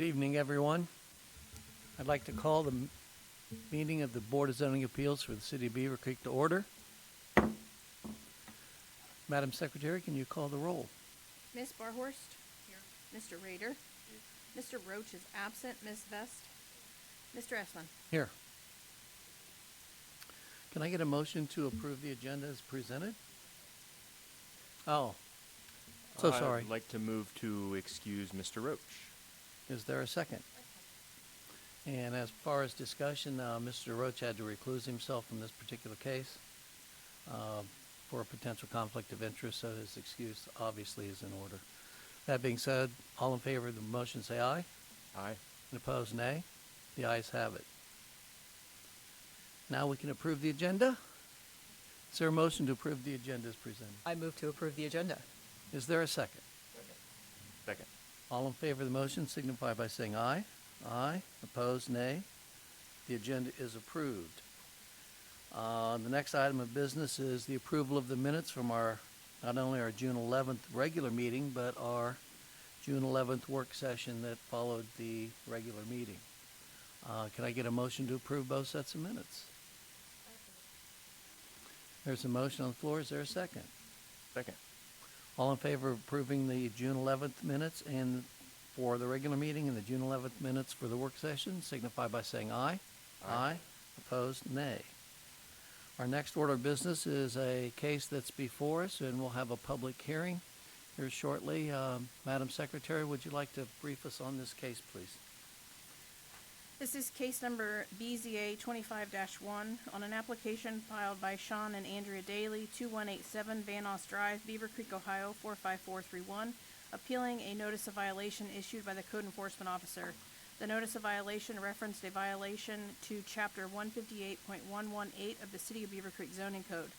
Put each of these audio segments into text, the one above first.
Good evening, everyone. I'd like to call the meeting of the Board of Zoning Appeals for the City of Beavercreek to order. Madam Secretary, can you call the roll? Ms. Barhorst? Here. Mr. Rader? Here. Mr. Roach is absent. Ms. Vest? Mr. Esplin? Here. Can I get a motion to approve the agenda as presented? Oh, so sorry. I'd like to move to excuse Mr. Roach. Is there a second? And as far as discussion, Mr. Roach had to recluse himself from this particular case for a potential conflict of interest, so his excuse obviously is in order. That being said, all in favor of the motion say aye. Aye. And opposed, nay. The ayes have it. Now we can approve the agenda. Is there a motion to approve the agenda as presented? I move to approve the agenda. Is there a second? Second. All in favor of the motion signify by saying aye. Aye. Opposed, nay. The agenda is approved. The next item of business is the approval of the minutes from not only our June 11th regular meeting, but our June 11th work session that followed the regular meeting. Can I get a motion to approve both sets of minutes? There's a motion on the floor. Is there a second? Second. All in favor of approving the June 11th minutes and for the regular meeting and the June 11th minutes for the work session, signify by saying aye. Aye. Opposed, nay. Our next order of business is a case that's before us, and we'll have a public hearing here shortly. Madam Secretary, would you like to brief us on this case, please? This is case number BZA 25-1 on an application filed by Sean and Andrea Daly, 2187 Van Noss Drive, Beavercreek, Ohio 45431, appealing a notice of violation issued by the code enforcement officer. The notice of violation referenced a violation to Chapter 158.118 of the City of Beavercreek zoning code.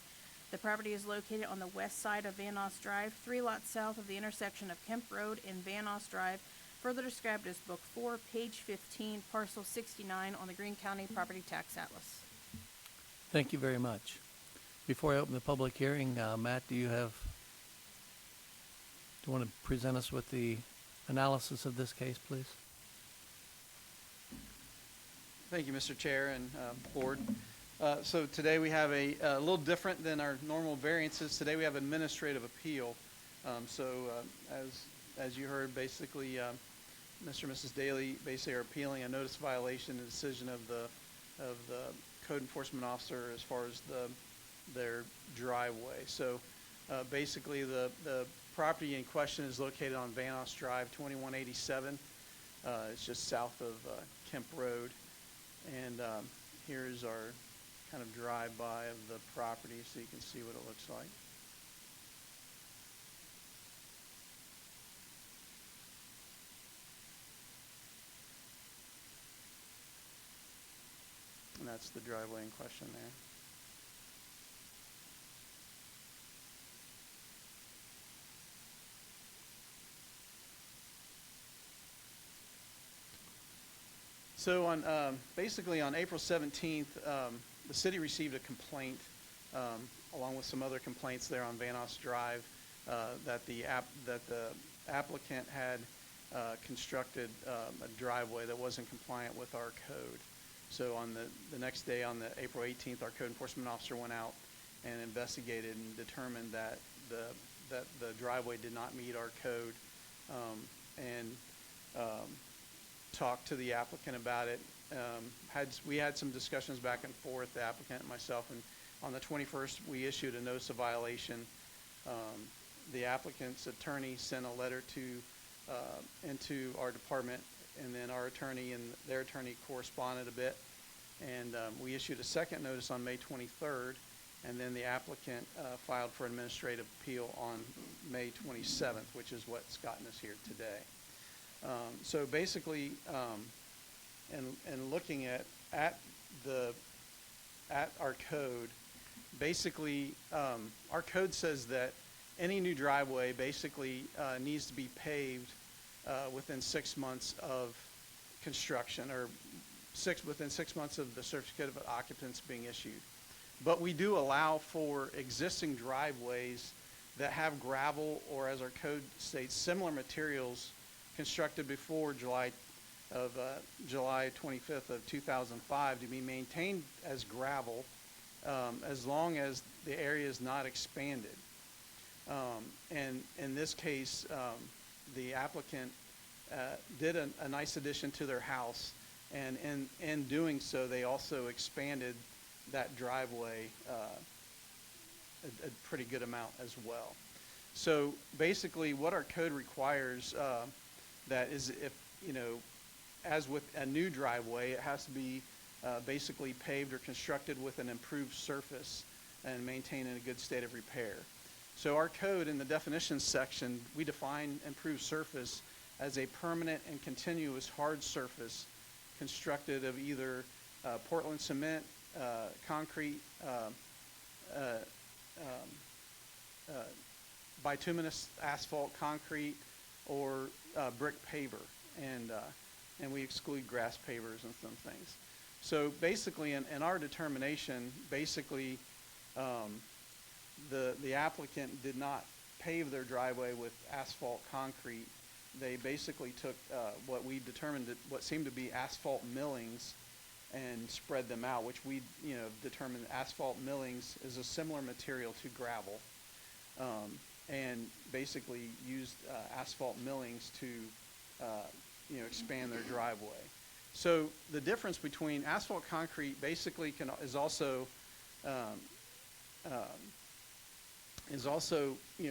The property is located on the west side of Van Noss Drive, 3 lots south of the intersection of Kemp Road and Van Noss Drive, further described as Book 4, page 15, parcel 69 on the Greene County Property Tax Atlas. Thank you very much. Before I open the public hearing, Matt, do you want to present us with the analysis of this case, please? Thank you, Mr. Chair and Board. So today we have a little different than our normal variances. Today we have administrative appeal. As you heard, basically, Mr. and Mrs. Daly basically are appealing a notice of violation, a decision of the code enforcement officer as far as their driveway. So basically, the property in question is located on Van Noss Drive, 2187. It's just south of Kemp Road. And here's our kind of drive-by of the property so you can see what it looks like. And that's the driveway in question there. So basically on April 17th, the city received a complaint, along with some other complaints there on Van Noss Drive, that the applicant had constructed a driveway that wasn't compliant with our code. So on the next day, on the April 18th, our code enforcement officer went out and investigated and determined that the driveway did not meet our code, and talked to the applicant about it. We had some discussions back and forth, the applicant and myself, and on the 21st we issued a notice of violation. The applicant's attorney sent a letter into our department, and then our attorney and their attorney corresponded a bit, and we issued a second notice on May 23rd, and then the applicant filed for administrative appeal on May 27th, which is what's gotten us here today. So basically, and looking at our code, basically our code says that any new driveway basically needs to be paved within 6 months of construction, or within 6 months of the certificate of occupants being issued. But we do allow for existing driveways that have gravel, or as our code states, similar materials constructed before July of July 25th of 2005 to be maintained as gravel as long as the area is not expanded. And in this case, the applicant did a nice addition to their house, and in doing so, they also expanded that driveway a pretty good amount as well. So basically, what our code requires that is, if as with a new driveway, it has to be basically paved or constructed with an improved surface and maintained in a good state of repair. So our code in the definitions section, we define improved surface as a permanent and continuous hard surface constructed of either Portland cement, concrete, bituminous asphalt concrete, or brick paver, and we exclude grass pavers and some things. So basically, in our determination, basically, the applicant did not pave their driveway with asphalt concrete. They basically took what we determined what seemed to be asphalt millings and spread them out, which we determined asphalt millings is a similar material to gravel, and basically used asphalt millings to expand their driveway. So the difference between asphalt concrete basically is also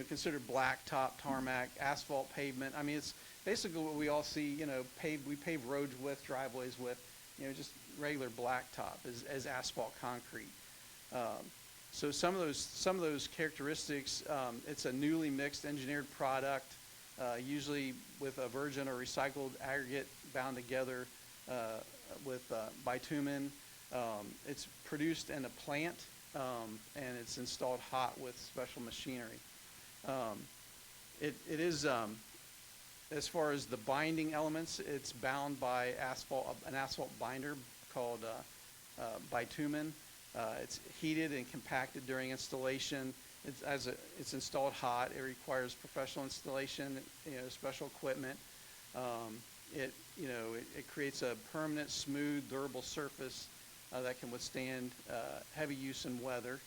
considered blacktop, tarmac, asphalt pavement. I mean, it's basically what we all see. We pave roads with, driveways with, just regular blacktop as asphalt concrete. So some of those characteristics, it's a newly mixed engineered product, usually with a virgin or recycled aggregate bound together with bitumen. It's produced in a plant, and it's installed hot with special machinery. It is, as far as the binding elements, it's bound by an asphalt binder called bitumen. It's heated and compacted during installation. It's installed hot. It requires professional installation, special equipment. It creates a permanent, smooth, durable surface that can withstand heavy use in weather.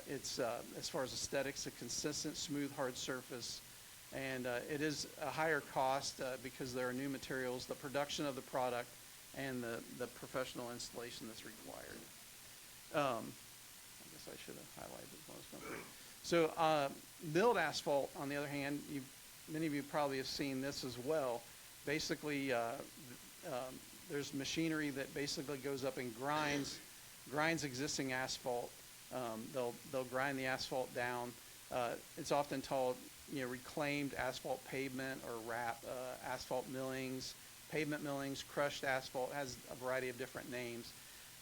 It's as far as aesthetics, a consistent, smooth, hard surface, and it is a higher cost because there are new materials, the production of the product, and the professional installation that's required. I guess I should have highlighted most of them. So milled asphalt, on the other hand, many of you probably have seen this as well. Basically, there's machinery that basically goes up and grinds existing asphalt. They'll grind the asphalt down. It's often called reclaimed asphalt pavement or asphalt millings, pavement millings, crushed asphalt. It has a variety of different names.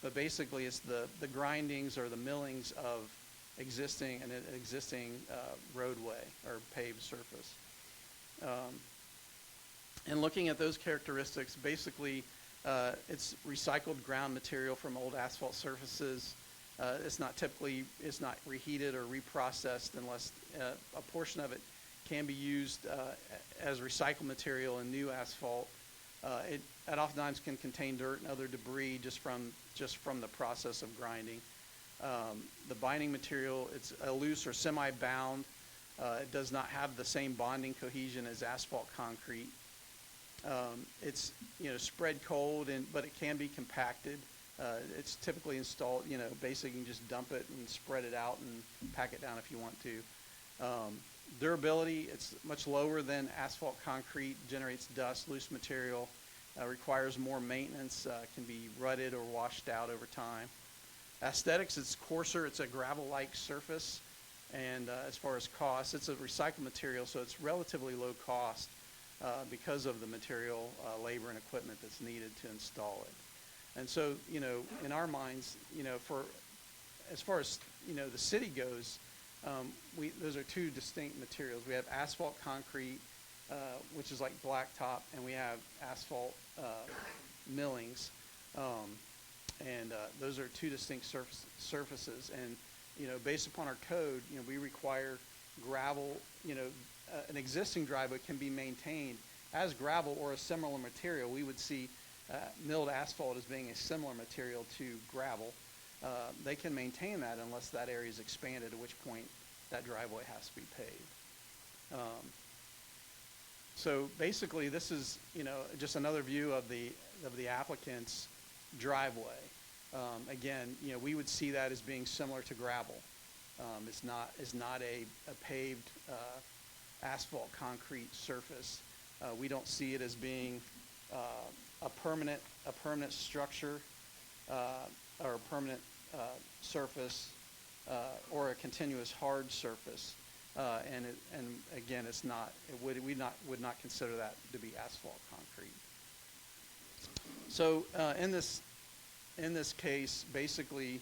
But basically, it's the grindings or the millings of an existing roadway or paved surface. And looking at those characteristics, basically, it's recycled ground material from old asphalt surfaces. It's not reheated or reprocessed unless a portion of it can be used as recycled material in new asphalt. It oftentimes can contain dirt and other debris just from the process of grinding. The binding material, it's a loose or semi-bound. It does not have the same bonding cohesion as asphalt concrete. It's spread cold, but it can be compacted. It's typically installed, basically you can just dump it and spread it out and pack it down if you want to. Durability, it's much lower than asphalt concrete, generates dust, loose material, requires more maintenance, can be rutted or washed out over time. Aesthetics, it's coarser, it's a gravel-like surface, and as far as cost, it's a recycled material, so it's relatively low cost because of the material, labor, and equipment that's needed to install it. And so, in our minds, as far as, the city goes, those are two distinct materials. We have asphalt concrete, which is like blacktop, and we have asphalt millings. And those are two distinct surfaces. And, based upon our code, we require gravel, an existing driveway can be maintained as gravel or a similar material. We would see milled asphalt as being a similar material to gravel. They can maintain that unless that area is expanded, at which point that driveway has to be paved. So basically, this is, just another view of the applicant's driveway. Again, we would see that as being similar to gravel. It's not a paved asphalt concrete surface. We don't see it as being a permanent structure or a permanent surface or a continuous hard surface. And again, it's not. We would not consider that to be asphalt concrete. So in this case, basically,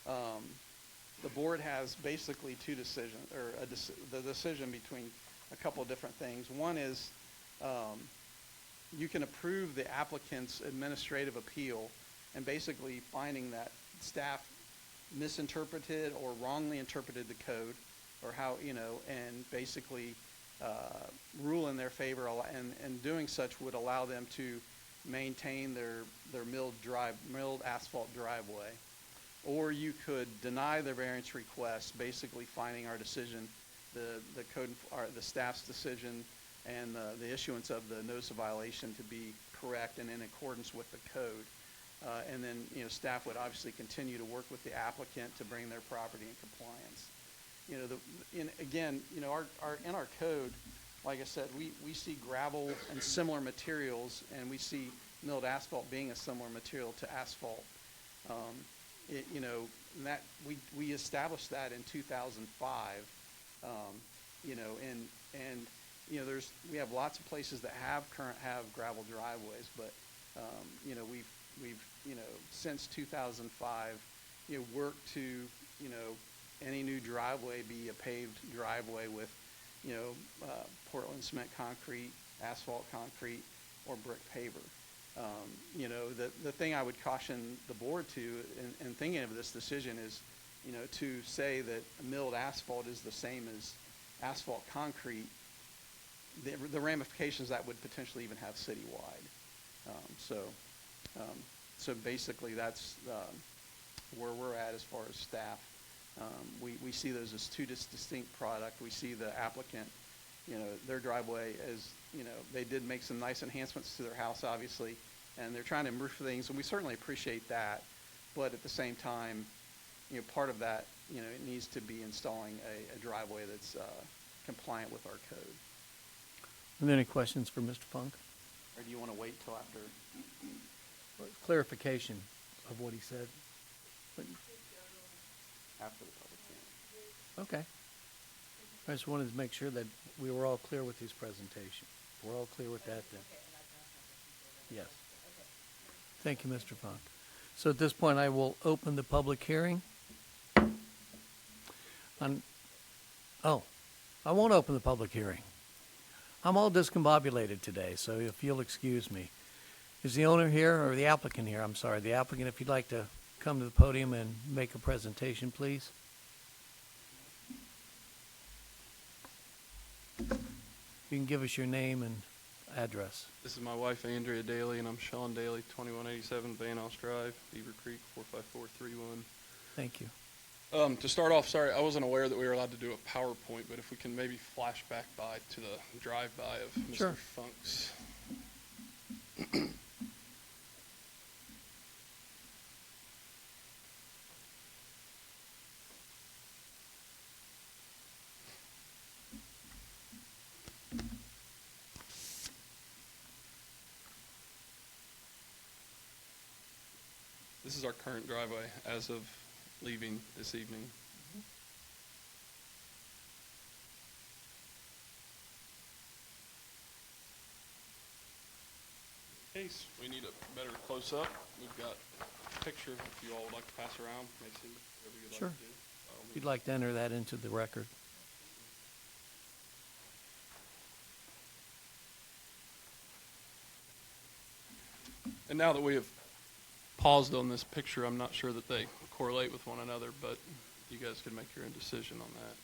the board has basically two decisions, or the decision between a couple of different things. One is you can approve the applicant's administrative appeal and basically finding that staff misinterpreted or wrongly interpreted the code, or how, and basically rule in their favor, and doing such would allow them to maintain their milled asphalt driveway. Or you could deny their variance request, basically finding our decision, the staff's decision, and the issuance of the notice of violation to be correct and in accordance with the code. And then, staff would obviously continue to work with the applicant to bring their property in compliance. In our code, like I said, we see gravel and similar materials, and we see milled asphalt being a similar material to asphalt. We established that in 2005. We have lots of places that have gravel driveways, but we've since 2005 worked to any new driveway be a paved driveway with Portland cement concrete, asphalt concrete, or brick paver. The thing I would caution the board to in thinking of this decision is to say that milled asphalt is the same as asphalt concrete. The ramifications that would potentially even have citywide. So basically that's where we're at as far as staff. We see those as two distinct product. We see the applicant, their driveway as, they did make some nice enhancements to their house, obviously, and they're trying to improve things, and we certainly appreciate that. But at the same time, part of that, it needs to be installing a driveway that's compliant with our code. Are there any questions for Mr. Funk? Or do you want to wait till after? Clarification of what he said. After the public hearing. Okay. I just wanted to make sure that we were all clear with his presentation. We're all clear with that then? Yes. Thank you, Mr. Funk. So at this point, I will open the public hearing. I won't open the public hearing. I'm all discombobulated today, so if you'll excuse me. Is the owner here, or the applicant here? I'm sorry, the applicant, if you'd like to come to the podium and make a presentation, please. You can give us your name and address. This is my wife, Andrea Daly, and I'm Sean Daly, 2187 Van Oss Drive, Beavercreek, 45431. Thank you. To start off, sorry, I wasn't aware that we were allowed to do a PowerPoint, but if we can maybe flash back by to the drive-by of Mr. Sure. Funk's. This is our current driveway as of leaving this evening. In case we need a better close-up, we've got a picture if you all would like to pass around, Macy, whatever you'd Sure. like to do. If you'd like to enter that into the record. And now that we have paused on this picture, I'm not sure that they correlate with one another, but you guys can make your own decision on that.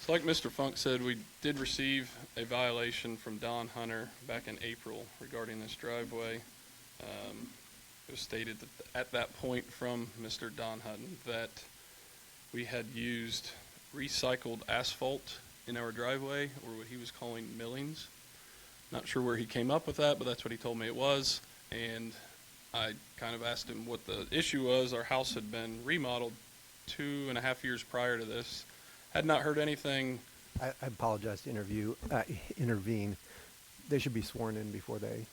So like Mr. Funk said, we did receive a violation from Don Hunter back in April regarding this driveway. It was stated that at that point from Mr. Don Hutton that we had used recycled asphalt in our driveway, or what he was calling millings. Not sure where he came up with that, but that's what he told me it was. And I kind of asked him what the issue was. Our house had been remodeled 2.5 years prior to this. Had not heard anything. I apologize to intervene. They should be sworn in before they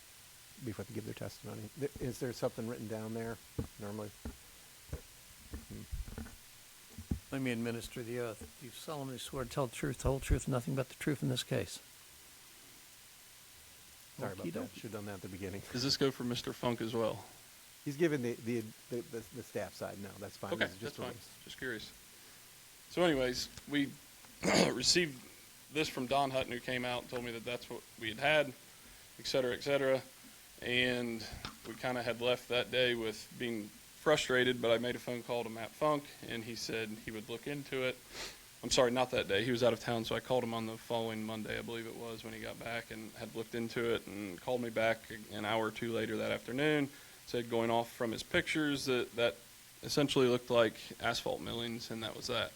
give their testimony. Is there something written down there normally? Let me administer the oath. Do you solemnly swear to tell the truth, the whole truth, and nothing but the truth in this case? Sorry about that. Okey-doke. Should have done that at the beginning. Does this go for Mr. Funk as well? He's given the staff side. No, that's fine. Okay, This is that's fine. release. Just curious. So anyways, we received this from Don Hutton, who came out and told me that that's what we had, et cetera, et cetera. And we kind of had left that day with being frustrated, but I made a phone call to Matt Funk, and he said he would look into it. I'm sorry, not that day. He was out of town, so I called him on the following Monday, I believe it was, when he got back, and had looked into it and called me back an hour or two later that afternoon. Said, going off from his pictures, that essentially looked like asphalt millings, and that was that.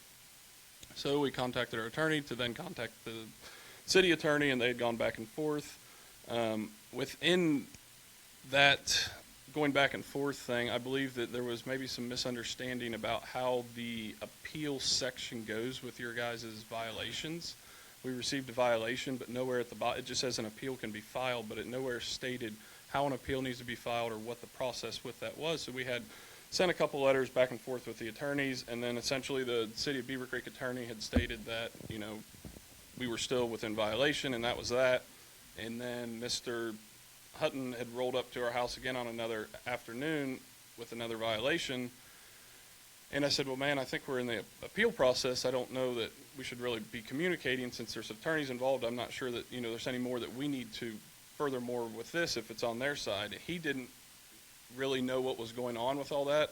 So we contacted our attorney to then contact the city attorney, and they had gone back and forth. Within that going back and forth thing, I believe that there was maybe some misunderstanding about how the appeal section goes with your guys' violations. We received a violation, but nowhere at the bottom, it just says an appeal can be filed, but it nowhere stated how an appeal needs to be filed or what the process with that was. So we had sent a couple letters back and forth with the attorneys, and then essentially the city of Beavercreek attorney had stated that, we were still within violation, and that was that. And then Mr. Hutton had rolled up to our house again on another afternoon with another violation. And I said, well, man, I think we're in the appeal process. I don't know that we should really be communicating since there's attorneys involved. I'm not sure that, there's any more that we need to furthermore with this if it's on their side. He didn't really know what was going on with all that.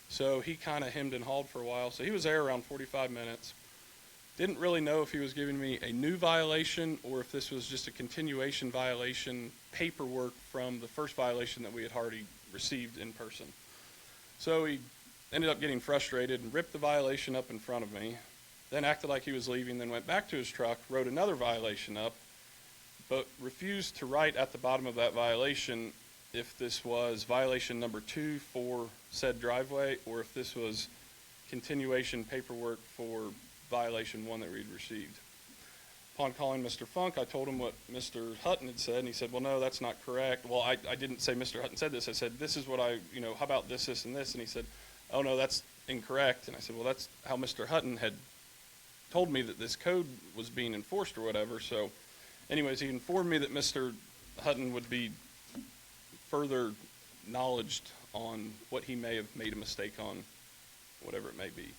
So he kind of hemmed and hawed for a while. So he was there around 45 minutes. Didn't really know if he was giving me a new violation or if this was just a continuation violation paperwork from the first violation that we had already received in person. So he ended up getting frustrated and ripped the violation up in front of me, then acted like he was leaving, then went back to his truck, wrote another violation up, but refused to write at the bottom of that violation if this was violation number 2 for said driveway or if this was continuation paperwork for violation 1 that we'd received. Upon calling Mr. Funk, I told him what Mr. Hutton had said, and he said, well, no, that's not correct. Well, I didn't say Mr. Hutton said this. I said, this is what how about this, this, and this? And he said, oh, no, that's incorrect. And I said, well, that's how Mr. Hutton had told me that this code was being enforced or whatever. So anyways, he informed me that Mr. Hutton would be further knowledged on what he may have made a mistake on, whatever it may be.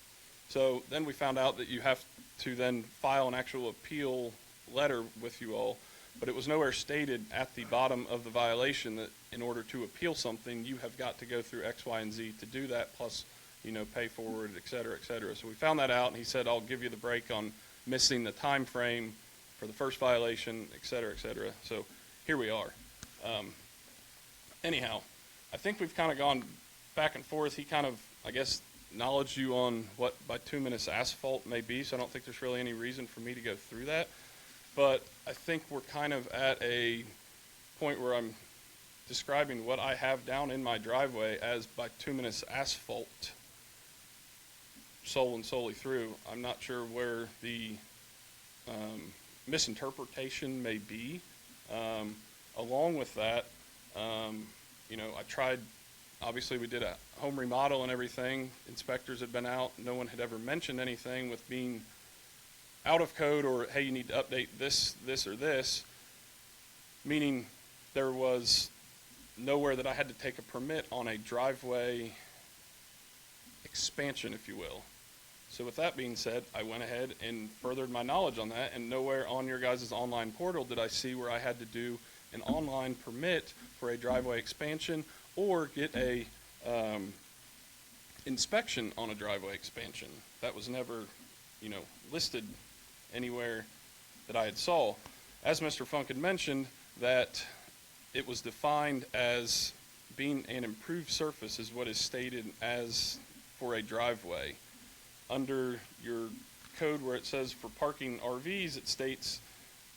So then we found out that you have to then file an actual appeal letter with you all, but it was nowhere stated at the bottom of the violation that in order to appeal something, you have got to go through X, Y, and Z to do that, plus, pay forward, et cetera, et cetera. So we found that out, and he said, I'll give you the break on missing the time frame for the first violation, et cetera, et cetera. So here we are. Anyhow, I think we've kind of gone back and forth. He kind of, I guess, knowledge you on what bituminous asphalt may be, so I don't think there's really any reason for me to go through that. But I think we're kind of at a point where I'm describing what I have down in my driveway as bituminous asphalt solely through. I'm not sure where the misinterpretation may be. Along with that, I tried. Obviously, we did a home remodel and everything. Inspectors had been out. No one had ever mentioned anything with being out of code or, hey, you need to update this, or this, meaning there was nowhere that I had to take a permit on a driveway expansion, if you will. So with that being said, I went ahead and furthered my knowledge on that, and nowhere on your guys' online portal did I see where I had to do an online permit for a driveway expansion or get a inspection on a driveway expansion. That was never, listed anywhere that I had saw. As Mr. Funk had mentioned, that it was defined as being an improved surface is what is stated as for a driveway. Under your code where it says for parking RVs, it states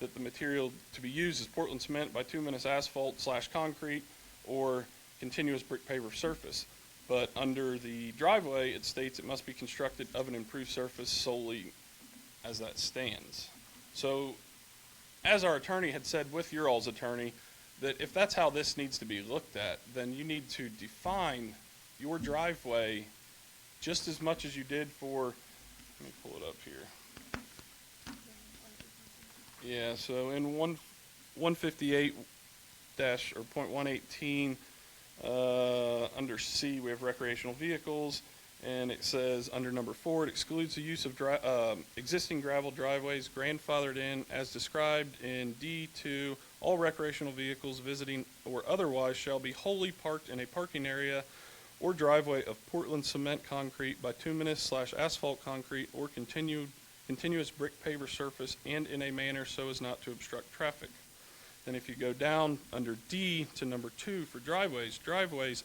that the material to be used is Portland cement, bituminous asphalt / concrete, or continuous brick paver surface. But under the driveway, it states it must be constructed of an improved surface solely as that stands. So, as our attorney had said with your all's attorney, that if that's how this needs to be looked at, then you need to define your driveway just as much as you did for, let me pull it up here. Yeah, so in 158 dash or .118, under C, we have recreational vehicles, and it says under number 4, it excludes the use of existing gravel driveways grandfathered in as described in D2. All recreational vehicles visiting or otherwise shall be wholly parked in a parking area or driveway of Portland cement concrete, bituminous / asphalt concrete, or continuous brick paver surface, and in a manner so as not to obstruct traffic. Then if you go down under D to number 2 for driveways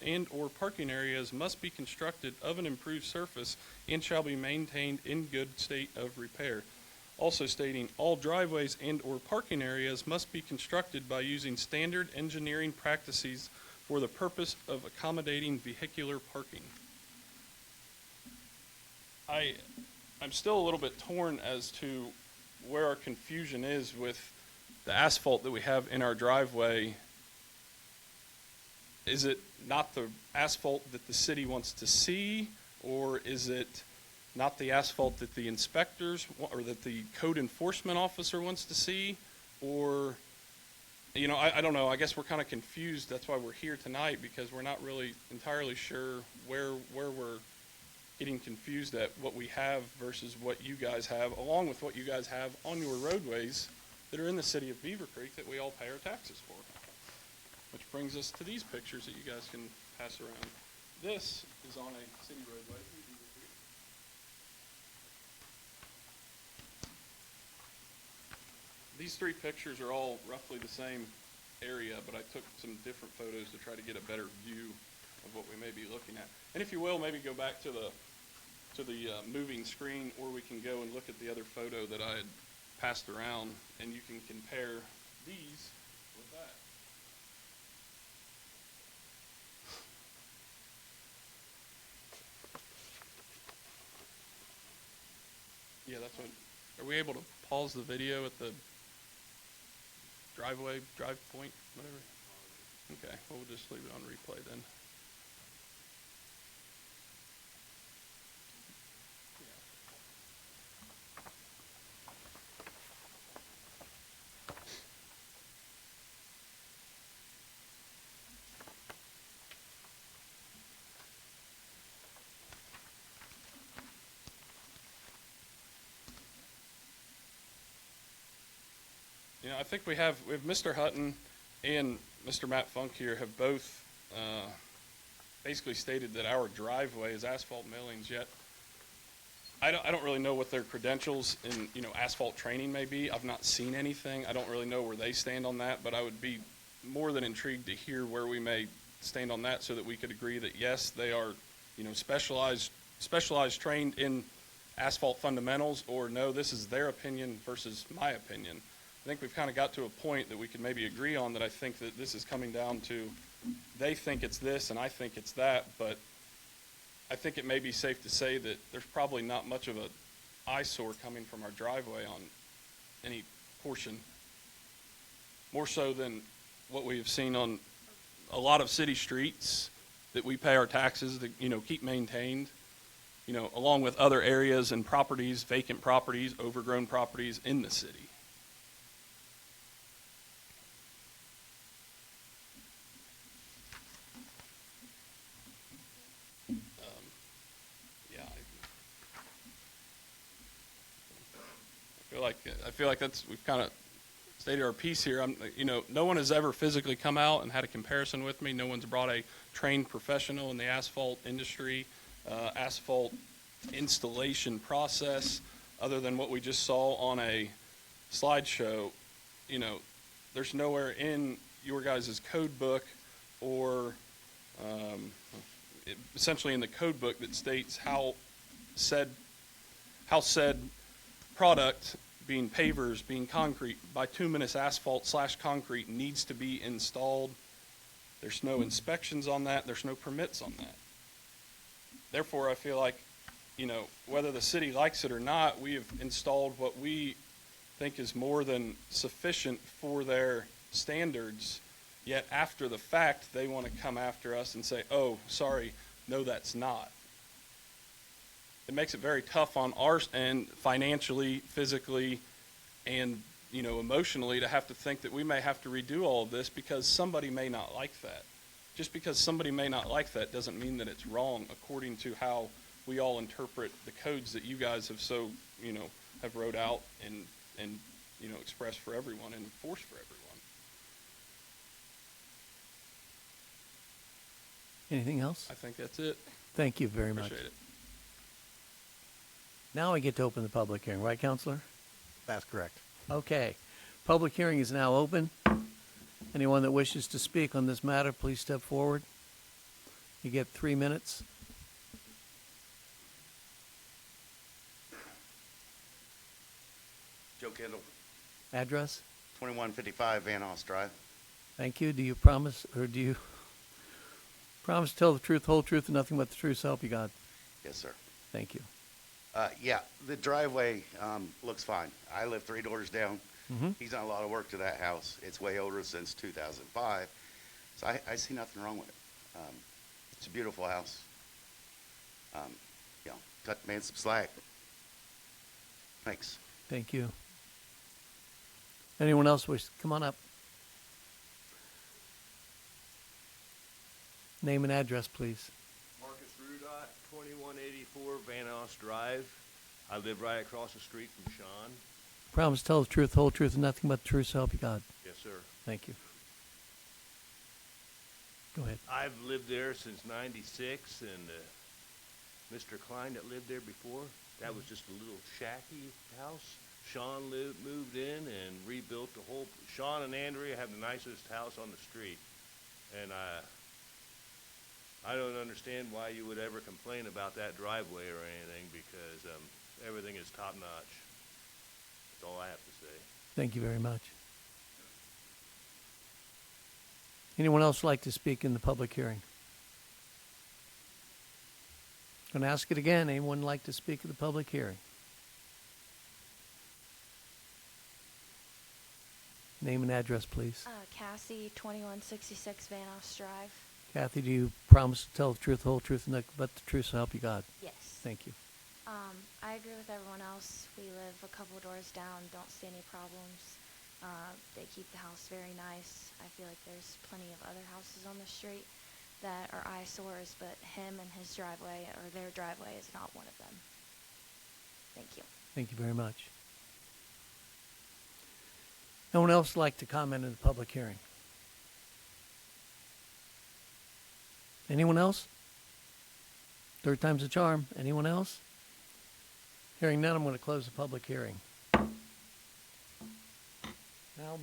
and or parking areas must be constructed of an improved surface and shall be maintained in good state of repair. Also stating all driveways and or parking areas must be constructed by using standard engineering practices for the purpose of accommodating vehicular parking. I'm still a little bit torn as to where our confusion is with the asphalt that we have in our driveway. Is it not the asphalt that the city wants to see, or is it not the asphalt that the inspectors or that the code enforcement officer wants to see? Or, you know, I don't know. I guess we're kind of confused. That's why we're here tonight, because we're not really entirely sure where we're getting confused at what we have versus what you guys have, along with what you guys have on your roadways that are in the city of Beavercreek that we all pay our taxes for. Which brings us to these pictures that you guys can pass around. This is on a city roadway in Beavercreek. These 3 pictures are all roughly the same area, but I took some different photos to try to get a better view of what we may be looking at. And if you will, maybe go back to the moving screen, or we can go and look at the other photo that I had passed around, and you can compare these with that. Yeah, that's what. Are we able to pause the video at the drive point, whatever? Okay, well, we'll just leave it on replay then. You know, I think we have Mr. Hutton and Mr. Matt Funk here have both basically stated that our driveway is asphalt millings, yet I don't really know what their credentials in, you know, asphalt training may be. I've not seen anything. I don't really know where they stand on that, but I would be more than intrigued to hear where we may stand on that so that we could agree that, yes, they are, you know, specialized trained in asphalt fundamentals, or no, this is their opinion versus my opinion. I think we've kind of got to a point that we could maybe agree on that. I think that this is coming down to they think it's this and I think it's that, but I think it may be safe to say that there's probably not much of an eyesore coming from our driveway on any portion, more so than what we have seen on a lot of city streets that we pay our taxes to, you know, keep maintained, you know, along with other areas and properties, vacant properties, overgrown properties in the city. I feel like that's, we've kind of stated our piece here. You know, no one has ever physically come out and had a comparison with me. No one's brought a trained professional in the asphalt industry, asphalt installation process. other than what we just saw on a slideshow, you know, there's nowhere in your guys' code book or essentially in the code book that states how said product, being pavers, being concrete, bituminous asphalt / concrete, needs to be installed. There's no inspections on that. There's no permits on that. Therefore, I feel like, you know, whether the city likes it or not, we have installed what we think is more than sufficient for their standards. Yet after the fact, they want to come after us and say, oh, sorry, no, that's not. It makes it very tough on our end, financially, physically, and, you know, emotionally, to have to think that we may have to redo all of this because somebody may not like that. Just because somebody may not like that doesn't mean that it's wrong according to how we all interpret the codes that you guys have so, you know, have wrote out and you know, expressed for everyone and enforced for everyone. Anything else? I think that's it. Thank you very much. Appreciate it. Now I get to open the public hearing, right, Counselor? That's correct. Okay. Public hearing is now open. Anyone that wishes to speak on this matter, please step forward. You get 3 minutes. Joe Kendall, Address? 2155 Van Oss Drive. Thank you. Do you promise to tell the truth, whole truth, and nothing but the truth, so help you God? Yes, sir. Thank you. Yeah, the driveway looks fine. I live 3 doors down. He's done a lot of work to that house. It's way older, since 2005. So I see nothing wrong with it. It's a beautiful house. You know, cut the man some slack. Thanks. Thank you. Anyone else wish? Come on up. Name and address, please. Marcus Rudot, 2184 Van Oss Drive. I live right across the street from Sean. Promise to tell the truth, whole truth, and nothing but the truth, so help you God. Yes, sir. Thank you. Go ahead. I've lived there since '96, and Mr. Klein that lived there before, that was just a little shacky house. Sean moved in and rebuilt the whole. Sean and Andrea have the nicest house on the street, and I don't understand why you would ever complain about that driveway or anything, because everything is top notch. That's all I have to say. Thank you very much. Anyone else like to speak in the public hearing? Going to ask it again. Anyone like to speak at the public hearing? Name and address, please. Cassie, 2166 Van Oss Drive. Kathy, do you promise to tell the truth, whole truth, and nothing but the truth, so help you God? Yes. Thank you. I agree with everyone else. We live a couple doors down, don't see any problems. They keep the house very nice. I feel like there's plenty of other houses on the street that are eyesores, but him and his driveway, or their driveway, is not one of them. Thank you. Thank you very much. No one else like to comment in the public hearing? Anyone else? Third time's a charm. Anyone else? Hearing none, I'm going to close the public hearing. Now,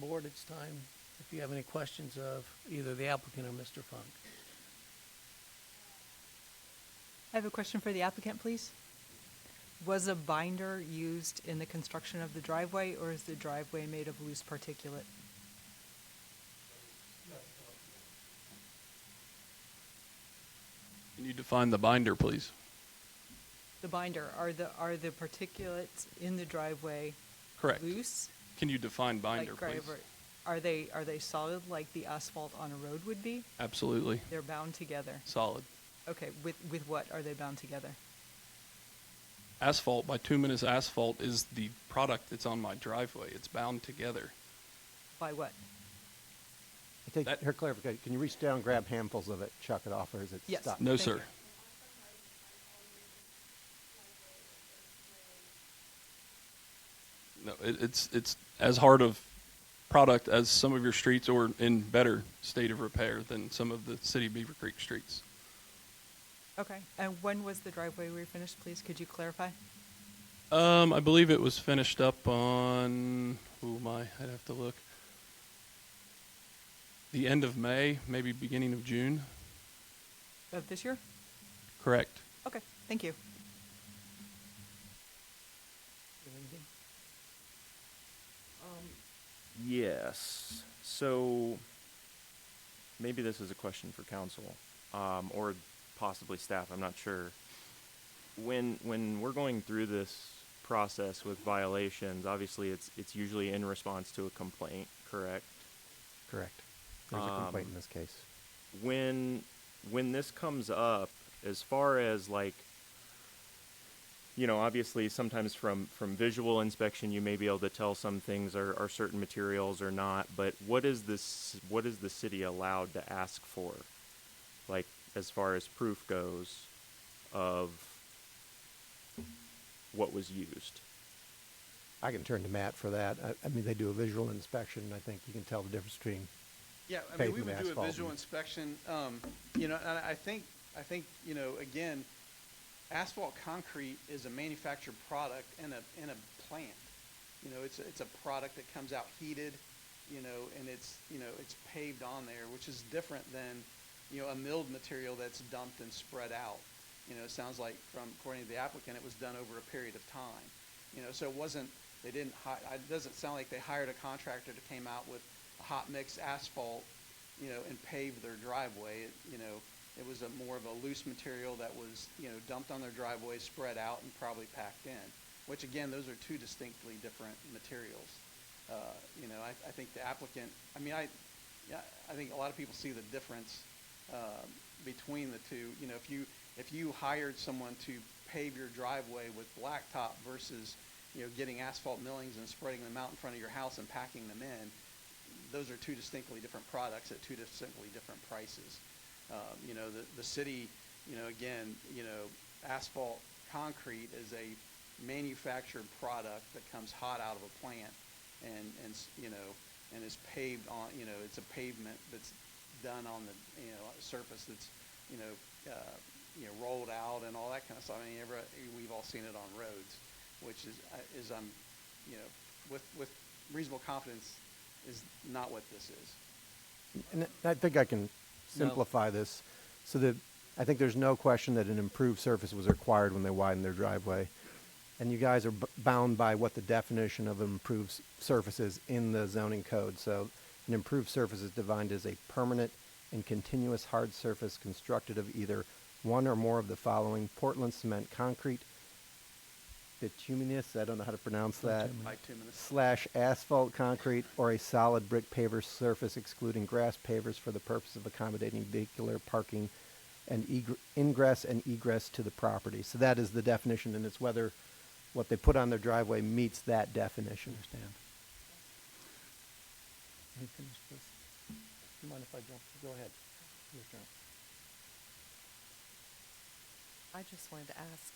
board, it's time if you have any questions of either the applicant or Mr. Funk. I have a question for the applicant, please. Was a binder used in the construction of the driveway, or is the driveway made of loose particulate? Can you define the binder, please? The binder, are the particulates in the driveway Correct. loose? Can you define binder, Like please? Are they solid like the asphalt on a road would be? Absolutely. They're bound together. Solid. Okay, with what are they bound together? Asphalt, bituminous asphalt, is the product that's on my driveway. It's bound together. By what? I take That- her clarification. Can you reach down, grab handfuls of it, chuck it off, or is it Yes. stuck? No, Thank sir. you. No, it's as hard of product as some of your streets, or in better state of repair than some of the city of Beavercreek streets. Okay, and when was the driveway refinished, please? Could you clarify? I believe it was finished up on, I'd have to look. The end of May, maybe beginning of June. Of this year? Correct. Okay, thank you. Yes. So maybe this is a question for council, or possibly staff. I'm not sure. When we're going through this process with violations, obviously it's usually in response to a complaint, correct? Correct. There's a complaint in this case. When this comes up, as far as like, you know, obviously sometimes from visual inspection you may be able to tell some things are certain materials or not, but what is the city allowed to ask for, like as far as proof goes of what was used? I can turn to Matt for that. I mean, they do a visual inspection, and I think you can tell the difference between Yeah, I mean, we pavement would do a asphalt visual and- inspection, you know, and I think, you know, again, asphalt concrete is a manufactured product in a plant. You know, it's a product that comes out heated, you know, and it's paved on there, which is different than, you know, a milled material that's dumped and spread out. You know, it sounds like according to the applicant, it was done over a period of time. You know, so it wasn't, it doesn't sound like they hired a contractor that came out with a hot mix asphalt, you know, and paved their driveway. It was more of a loose material that was, you know, dumped on their driveway, spread out, and probably packed in, which again, those are two distinctly different materials. You know, I think the applicant, I mean, I think a lot of people see the difference between the two. You know, if you hired someone to pave your driveway with blacktop versus, you know, getting asphalt millings and spreading them out in front of your house and packing them in, those are two distinctly different products at two distinctly different prices. You know, the city, you know, again, you know, asphalt concrete is a manufactured product that comes hot out of a plant and you know, and is paved on, you know, it's a pavement that's done on the, you know, surface that's, you know, rolled out and all that kind of stuff. I mean, we've all seen it on roads, which is you know, with reasonable confidence is not what this is. And I think I can simplify this so that I think there's no question that an improved surface was required when they widened their driveway. And you guys are bound by what the definition of improved surface is in the zoning code. So an improved surface is defined as a permanent and continuous hard surface constructed of either one or more of the following: Portland cement concrete, bituminous, I don't know how to pronounce that, / asphalt concrete, or a solid brick paver surface excluding grass pavers for the purpose of accommodating vehicular parking and ingress and egress to the property. So that is the definition, and it's whether what they put on their driveway meets that definition. Understand. Let me finish this. Do you mind if I jump? Go ahead. Your turn. I just wanted to ask,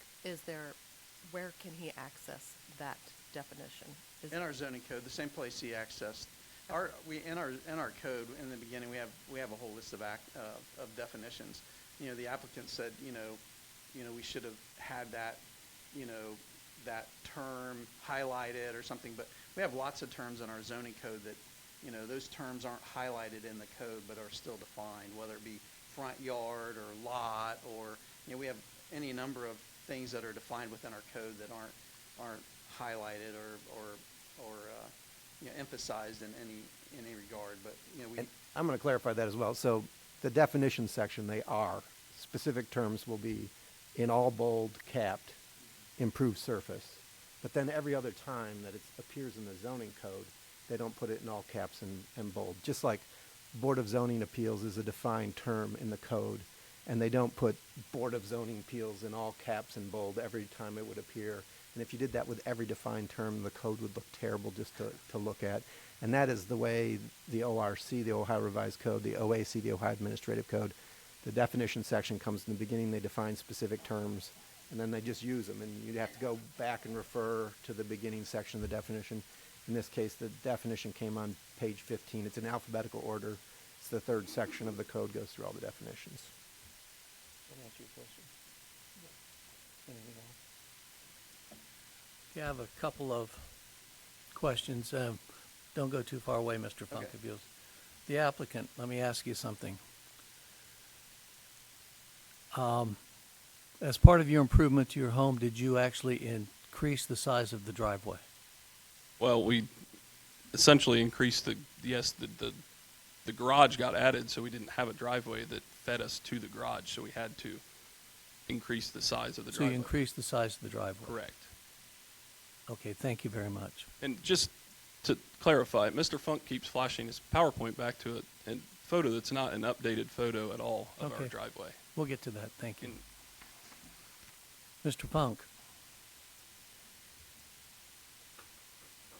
where can he access that definition? In our zoning code, the same place he accessed. In our code, in the beginning, we have a whole list of definitions. You know, the applicant said, you know, we should have had that, you know, that term highlighted or something, but we have lots of terms in our zoning code that, you know, those terms aren't highlighted in the code but are still defined, whether it be front yard or lot, or, you know, we have any number of things that are defined within our code that aren't highlighted or you know, emphasized in any regard. But, you know, And I'm going to clarify that as well. So the definition section, they are. Specific terms will be in all bold, capped, improved surface. But then every other time that it appears in the zoning code, they don't put it in all caps and bold. Just like Board of Zoning Appeals is a defined term in the code, and they don't put Board of Zoning Appeals in all caps and bold every time it would appear. And if you did that with every defined term, the code would look terrible just to look at. And that is the way the ORC, the Ohio Revised Code, the OAC, the Ohio Administrative Code, the definition section comes in the beginning. They define specific terms, and then they just use them. And you'd have to go back and refer to the beginning section of the definition. In this case, the definition came on page 15. It's in alphabetical order. It's the third section of the code, goes through all the definitions. That answer your question? Yeah. Anything else? You have a couple of questions. Don't go too far away, Mr. Funk. Okay. If you'll, the applicant, let me ask you something. As part of your improvement to your home, did you actually increase the size of the driveway? Well, we essentially increased the garage got added, so we didn't have a driveway that fed us to the garage, so we had to increase the size of the So driveway. you increased the size of the driveway? Correct. Okay, thank you very much. And just to clarify, Mr. Funk keeps flashing his PowerPoint back to a photo that's not an updated photo at all of our Okay. driveway. We'll get to that. Thank you. And Mr. Funk,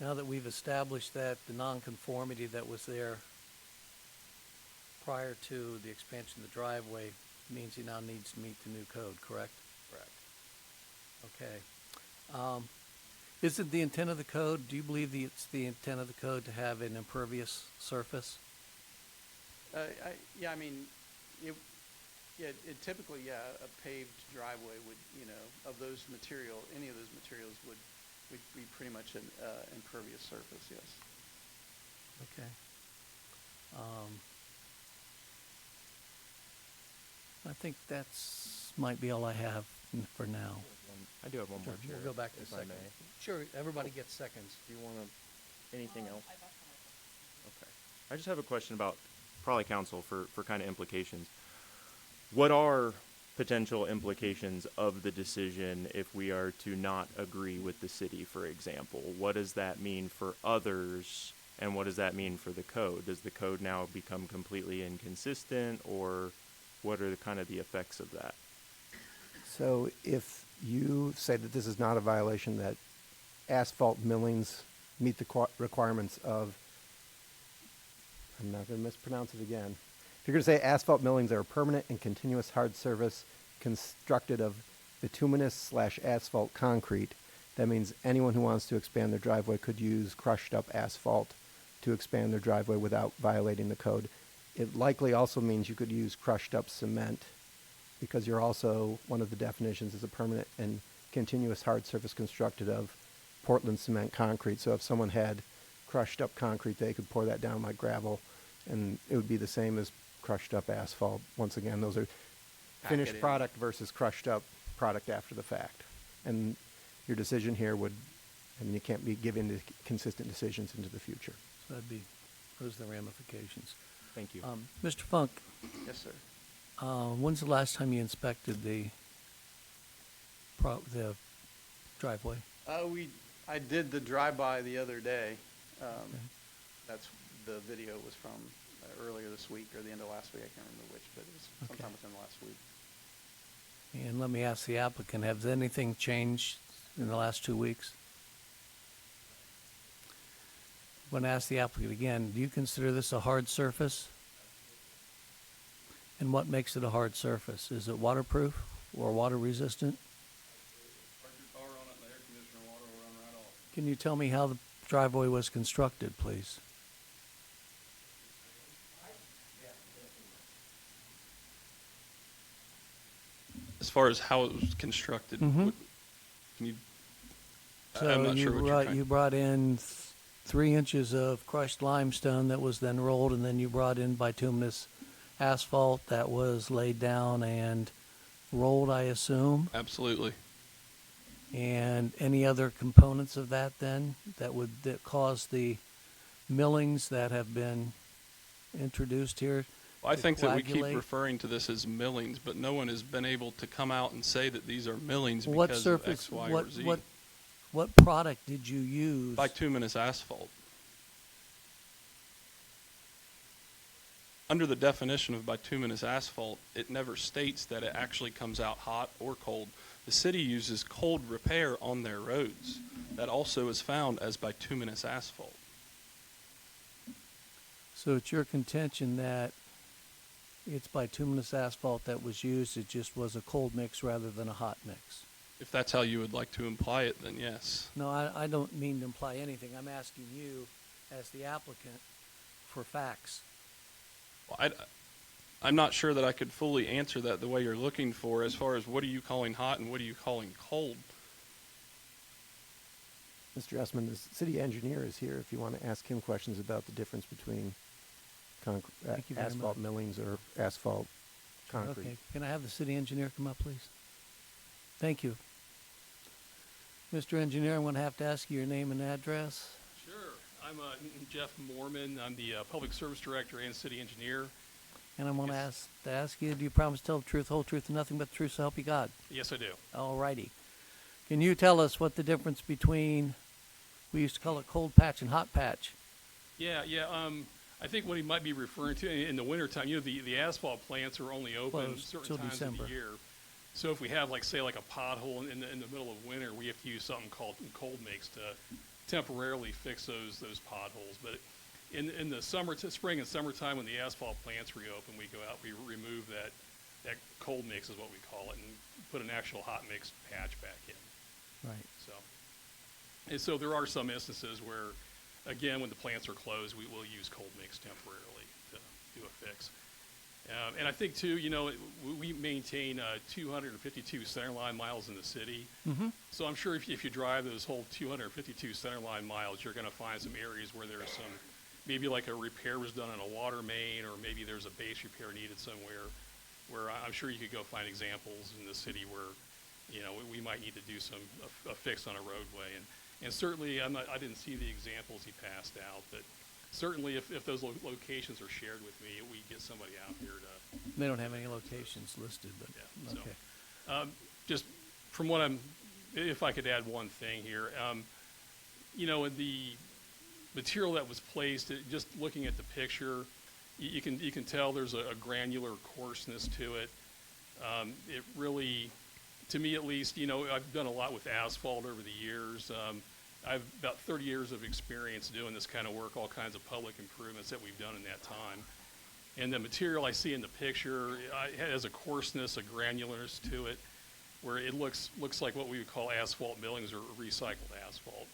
now that we've established that the nonconformity that was there prior to the expansion of the driveway means he now needs to meet the new code, correct? Correct. Okay. Is it the intent of the code? Do you believe it's the intent of the code to have an impervious surface? Yeah, I mean, it typically, yeah, a paved driveway would, of those material, any of those materials would be pretty much an impervious surface, yes. Okay. I think might be all I have for now. I do have one more, Sure, Chair. we'll go back to if I seconds. may. Sure, everybody gets seconds. Do you want anything else? Okay. I just have a question about, probably council, for kind of implications. What are potential implications of the decision if we are to not agree with the city, for example? What does that mean for others, and what does that mean for the code? Does the code now become completely inconsistent, or what are the effects of that? So if you say that this is not a violation, that asphalt millings meet the requirements of, I'm not going to mispronounce it again. If you're going to say asphalt millings are a permanent and continuous hard surface constructed of bituminous/asphalt concrete, that means anyone who wants to expand their driveway could use crushed up asphalt to expand their driveway without violating the code. It likely also means you could use crushed up cement, because you're also, one of the definitions is a permanent and continuous hard surface constructed of Portland cement concrete. So if someone had crushed up concrete, they could pour that down like gravel, and it would be the same as crushed up asphalt. Once again, those are finished product versus crushed up product after the fact. And your decision here would, you can't be giving consistent decisions into the future. So those are the ramifications. Thank you. Mr. Funk, Yes, sir. when's the last time you inspected the driveway? I did the drive-by the other day. That's, the video was from earlier this week or the end of last week. I can't remember which, but it was sometime Okay. within the last week. And let me ask the applicant, has anything changed in the last 2 weeks? I'm going to ask the applicant again, do you consider this a hard surface? And what makes it a hard surface? Is it waterproof or water resistant? Park your car on it, and the air conditioner water will run right off. Can you tell me how the driveway was constructed, please? As far as how it was constructed, Mhm. can you? So I'm not sure what you're trying. you brought in 3 inches of crushed limestone that was then rolled, and then you brought in bituminous asphalt that was laid down and rolled, I assume? Absolutely. And any other components of that then that cause the millings that have been introduced here? Well, I to think that we keep coagulate? referring to this as millings, but no one has been able to come out and say that these are millings What because surface, of X, Y, or Z. what product did you use? Bituminous asphalt. Under the definition of bituminous asphalt, it never states that it actually comes out hot or cold. The city uses cold repair on their roads. That also is found as bituminous asphalt. So it's your contention that it's bituminous asphalt that was used, it just was a cold mix rather than a hot mix? If that's how you would like to imply it, then yes. No, I don't mean to imply anything. I'm asking you, as the applicant, for facts. Well, I'm not sure that I could fully answer that the way you're looking for, as far as what are you calling hot and what are you calling cold. Mr. Essman, the city engineer is here if you want to ask him questions about the difference between Thank you very asphalt much. millings or asphalt concrete. Okay, can I have the city engineer come up, please? Thank you. Mr. Engineer, I'm going to have to ask you your name and address. Sure. I'm Jeff Mormon. I'm the Public Service Director and City Engineer. And I'm going to Yes. ask you, do you promise to tell the truth, whole truth, and nothing but the truth, so help you God? Yes, I do. All righty. Can you tell us what the difference between, we used to call it cold patch and hot patch? Yeah. I think what he might be referring to in the wintertime, the asphalt plants are only open Closed certain till times December. of the year. So if we have, like, say, like a pothole in the middle of winter, we have to use something called cold mix to temporarily fix those potholes. But in the spring and summertime, when the asphalt plants reopen, we go out, we remove that cold mix is what we call it, and put an actual hot mix patch back in. Right. And so there are some instances where, again, when the plants are closed, we will use cold mix temporarily to do a fix. And I think, too, we maintain 252 centerline miles in the city. Mm-hmm. So I'm sure if you drive those whole 252 centerline miles, you're going to find some areas where there's some, maybe like a repair was done on a water main, or maybe there's a base repair needed somewhere, where I'm sure you could go find examples in the city where, we might need to do a fix on a roadway. And certainly, I didn't see the examples he passed out, but certainly if those locations are shared with me, we get somebody out here to, They don't have any locations listed, but, yeah. okay. So, just from what if I could add one thing here, the material that was placed, just looking at the picture, you can tell there's a granular coarseness to it. It really, to me at least, I've done a lot with asphalt over the years. I have about 30 years of experience doing this kind of work, all kinds of public improvements that we've done in that time. And the material I see in the picture has a coarseness, a granularness to it, where it looks like what we would call asphalt millings or recycled asphalt.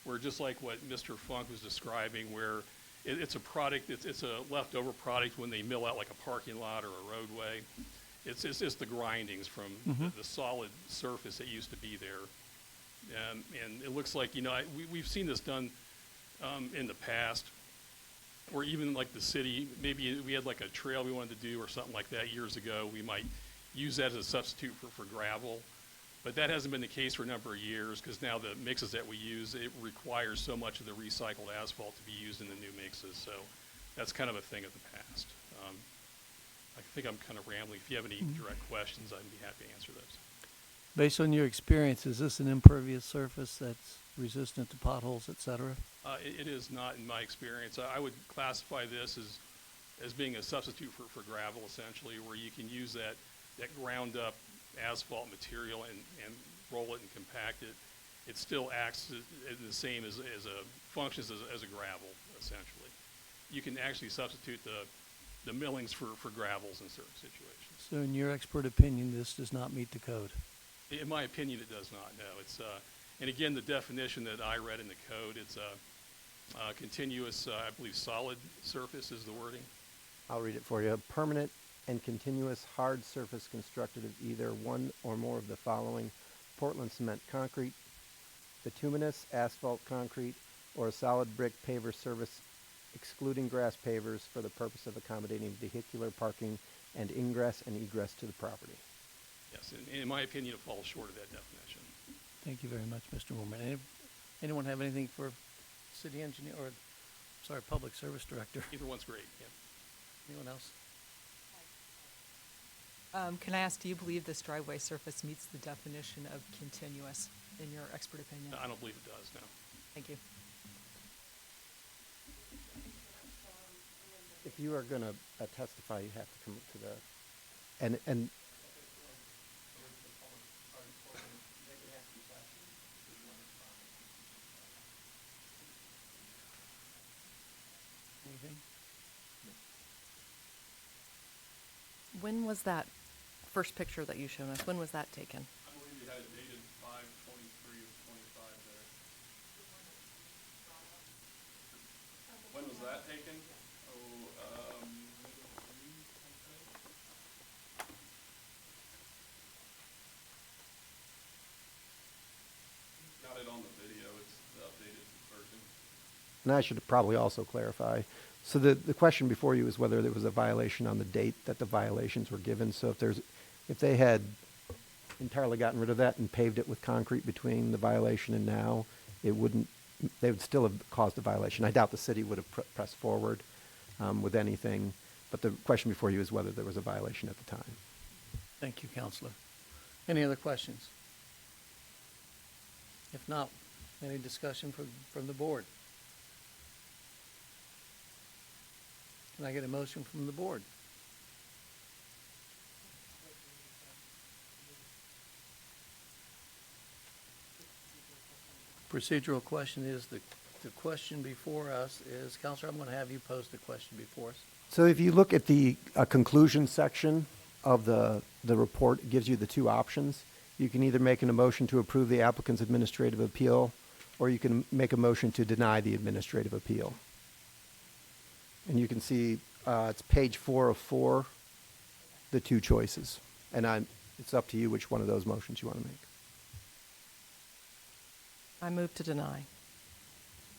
Where just like what Mr. Funk was describing, where it's a product, it's a leftover product when they mill out like a parking lot or a roadway. It's the grindings from the solid surface that used to be there. And it looks like, we've seen this done in the past, or even like the city, maybe we had like a trail we wanted to do or something like that years ago. We might use that as a substitute for gravel. But that hasn't been the case for a number of years, because now the mixes that we use, it requires so much of the recycled asphalt to be used in the new mixes. So that's kind of a thing of the past. I think I'm kind of rambling. If you have any direct questions, I'd be happy to answer those. Based on your experience, is this an impervious surface that's resistant to potholes, et cetera? It is not in my experience. I would classify this as being a substitute for gravel, essentially, where you can use that ground up asphalt material and roll it and compact it. It still acts the same functions as a gravel, essentially. You can actually substitute the millings for gravels in certain situations. So in your expert opinion, this does not meet the code? In my opinion, it does not, no. It's, and again, the definition that I read in the code, it's a continuous, I believe, solid surface is the wording. I'll read it for you. Permanent and continuous hard surface constructed of either one or more of the following: Portland cement concrete, bituminous asphalt concrete, or a solid brick paver surface excluding grass pavers for the purpose of accommodating vehicular parking and ingress and egress to the property. Yes, and in my opinion, it falls short of that definition. Thank you very much, Mr. Woolman. Anyone have anything for city engineer, or, sorry, public service director? Either one's great, yeah. Anyone else? Can I ask, do you believe this driveway surface meets the definition of continuous, in your expert opinion? I don't believe it does, no. Thank you. If you are going to testify, you have to come up to the, and Anything? When was that first picture that you showed us? When was that taken? I believe you had it dated 5/23 of 25 there. When was that taken? Got it on the video. It's And I should probably also clarify. So the question before you is whether there was a violation on the date that the violations were given. So if they had entirely gotten rid of that and paved it with concrete between the violation and now, they would still have caused a violation. I doubt the city would have pressed forward with anything, but the question before you is whether there was a violation at the time. Thank you, Counselor. Any other questions? If not, any discussion from the board? Can I get a motion from the board? Procedural question is, the question before us is, Counselor, I'm going to have you pose the question before us. So if you look at the conclusion section of the report, it gives you the two options. You can either make a motion to approve the applicant's administrative appeal, or you can make a motion to deny the administrative appeal. And you can see it's page 4 of 4, the two choices. And it's up to you which one of those motions you want to make. I move to deny.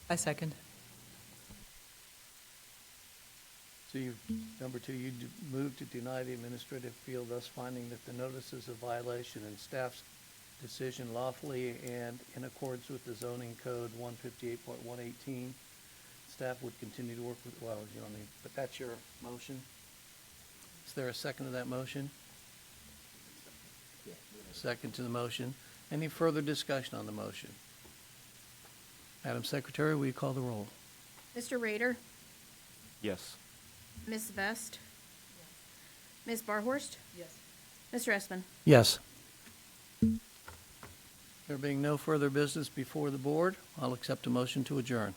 I second. So number 2, you move to deny the administrative appeal, thus finding that the notices of violation and staff's decision lawfully and in accordance with the zoning code 158.118. Staff would continue to work with, well, you don't need, but that's your motion. Is there a second to that motion? Second to the motion. Any further discussion on the motion? Madam Secretary, will you call the roll? Mr. Rader, Yes. Ms. Vest, Ms. Barhorst, Yes. Mr. Espin. Yes. There being no further business before the board, I'll accept a motion to adjourn.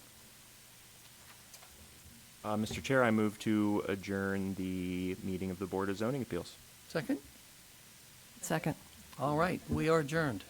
Mr. Chair, I move to adjourn the meeting of the Board of Zoning Appeals. Second? Second. All right, we are adjourned.